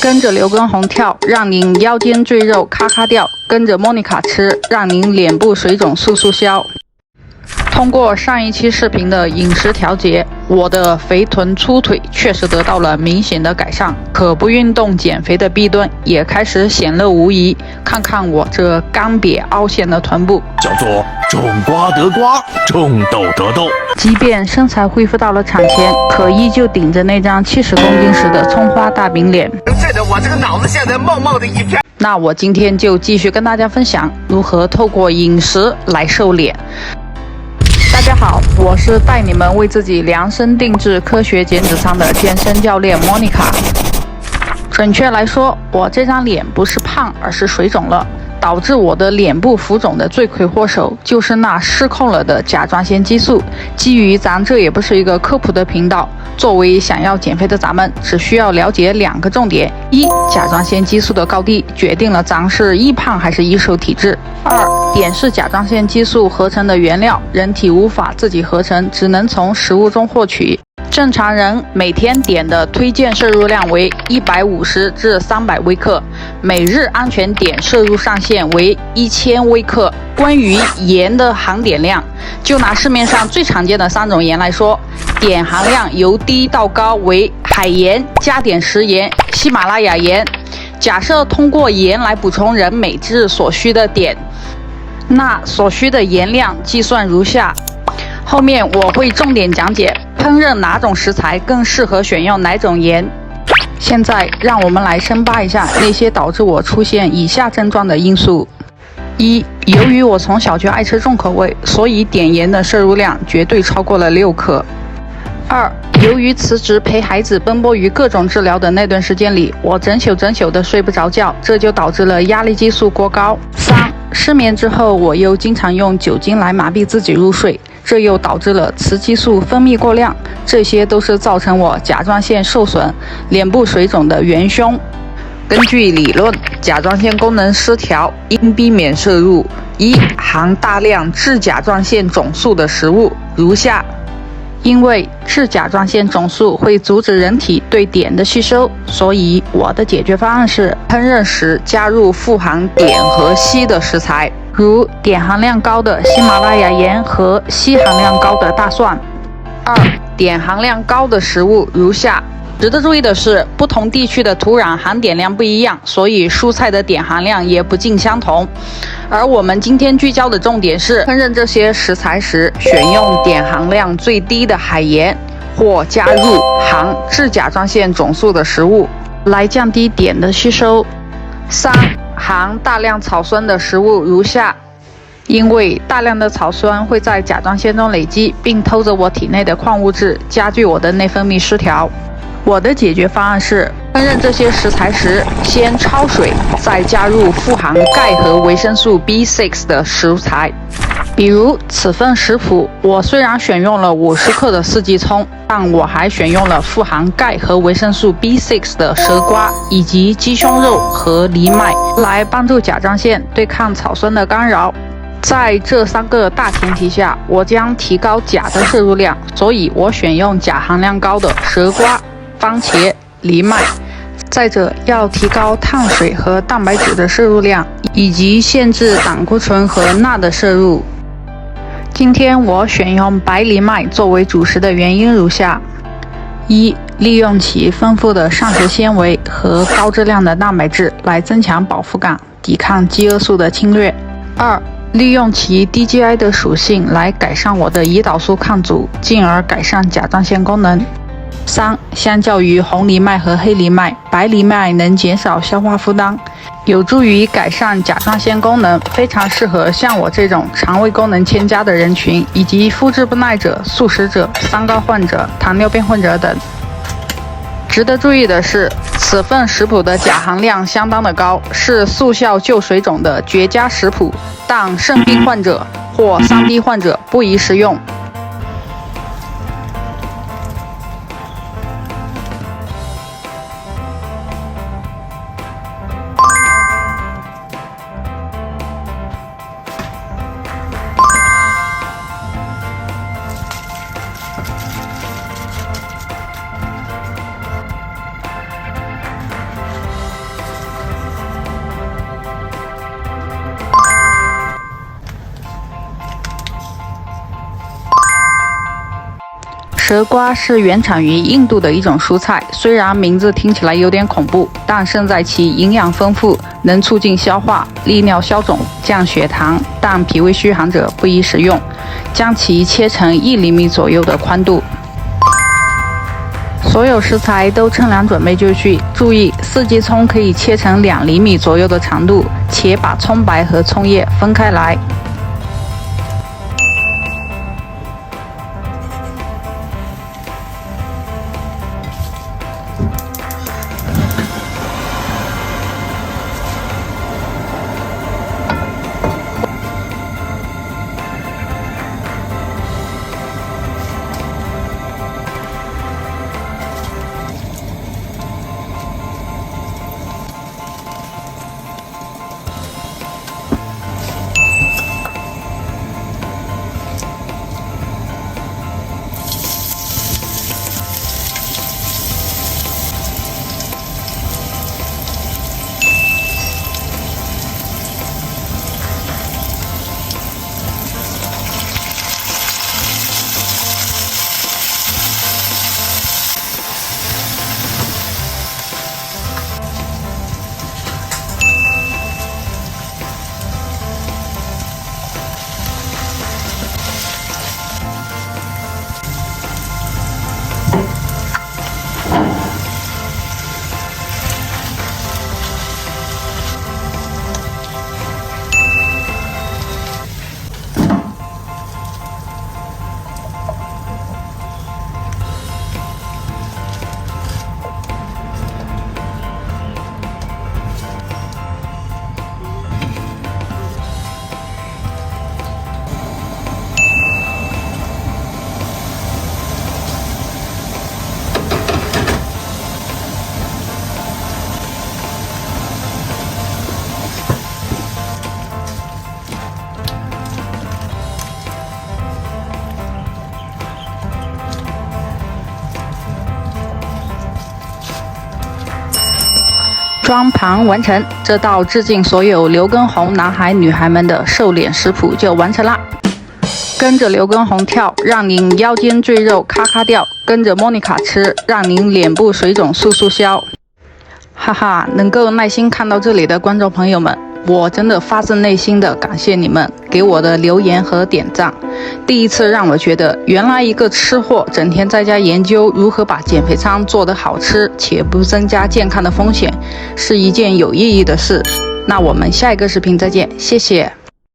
跟着刘畊宏跳，让您腰间赘肉咔咔掉；跟着莫妮卡吃，让您脸部水肿速速消。通过上一期视频的饮食调节，我的肥臀粗腿确实得到了明显的改善，可不运动减肥的弊端也开始显露无遗。看看我这干瘪凹陷的臀部，叫做种瓜得瓜，种豆得豆。即便身材恢复到了产前，可依旧顶着那张70公斤时的葱花大饼脸。震得我这个脑子现在冒冒的一片。那我今天就继续跟大家分享如何透过饮食来瘦脸。大家好，我是带你们为自己量身定制科学减脂餐的健身教练莫妮卡。准确来说，我这张脸不是胖，而是水肿了。导致我的脸部浮肿的罪魁祸首就是那失控了的甲状腺激素。基于咱这也不是一个科普的频道，作为想要减肥的咱们，只需要了解2个重点：一、甲状腺激素的高低决定了咱是易胖还是易瘦体质；二、碘是甲状腺激素合成的原料，人体无法自己合成，只能从食物中获取。正常人每天碘的推荐摄入量为150至300微克，每日安全碘摄入上限为1000微克。关于盐的含碘量，就拿市面上最常见的3种盐来说，碘含量由低到高为海盐、加碘食盐、喜马拉雅盐。假设通过盐来补充人每日所需的碘，那所需的盐量计算如下。后面我会重点讲解烹饪哪种食材更适合选用哪种盐。现在让我们来深扒一下那些导致我出现以下症状的因素。一、由于我从小就爱吃重口味，所以碘盐的摄入量绝对超过了6克。二、由于辞职陪孩子奔波于各种治疗的那段时间里，我整宿的睡不着觉，这就导致了压力激素过高。三、失眠之后，我又经常用酒精来麻痹自己入睡，这又导致了雌激素分泌过量，这些都是造成我甲状腺受损、脸部水肿的元凶。根据理论，甲状腺功能失调应避免摄入一、含大量致甲状腺肿素的食物，如下。因为致甲状腺肿素会阻止人体对碘的吸收，所以我的解决方案是烹饪时加入富含碘和硒的食材，如碘含量高的喜马拉雅盐和硒含量高的大蒜。二、碘含量高的食物如下。值得注意的是，不同地区的土壤含碘量不一样，所以蔬菜的碘含量也不尽相同。而我们今天聚焦的重点是，烹饪这些食材时，选用碘含量最低的海盐，或加入含致甲状腺肿素的食物，来降低碘的吸收。三、含大量草酸的食物如下。因为大量的草酸会在甲状腺中累积，并偷走我体内的矿物质，加剧我的内分泌失调。我的解决方案是，烹饪这些食材时，先焯水，再加入富含钙和维生素 B6 的食材。比如此份食谱，我虽然选用了50克的四季葱，但我还选用了富含钙和维生素 B6 的蛇瓜，以及鸡胸肉和藜麦，来帮助甲状腺对抗草酸的干扰。在这3个大前提下，我将提高钾的摄入量，所以我选用钾含量高的蛇瓜、番茄、藜麦。再者，要提高碳水和蛋白质的摄入量，以及限制胆固醇和钠的摄入。今天我选用白藜麦作为主食的原因如下：一、利用其丰富的膳食纤维和高质量的蛋白质来增强饱腹感，抵抗饥饿素的侵略；二、利用其低 GI 的属性来改善我的胰岛素抗阻，进而改善甲状腺功能。三、相较于红藜麦和黑藜麦，白藜麦能减少消化负担，有助于改善甲状腺功能，非常适合像我这种肠胃功能欠佳的人群，以及麸质不耐者、素食者、三高患者、糖尿病患者等。值得注意的是，此份食谱的钾含量相当的高，是速效救水肿的绝佳食谱，但肾病患者或3低患者不宜食用。蛇瓜是原产于印度的一种蔬菜，虽然名字听起来有点恐怖，但胜在其营养丰富，能促进消化、利尿消肿、降血糖，但脾胃虚寒者不宜食用。将其切成1厘米左右的宽度。所有食材都称量准备就绪，注意4季葱可以切成2厘米左右的长度，且把葱白和葱叶分开来。装盘完成，这道致敬所有刘畊宏男孩女孩们的瘦脸食谱就完成啦！跟着刘畊宏跳，让您腰间赘肉咔咔掉；跟着莫妮卡吃，让您脸部水肿速速消。哈哈，能够耐心看到这里的观众朋友们，我真的发自内心的感谢你们给我的留言和点赞。第一次让我觉得，原来一个吃货整天在家研究如何把减肥餐做得好吃且不增加健康的风险，是一件有意义的事。那我们下一个视频再见，谢谢。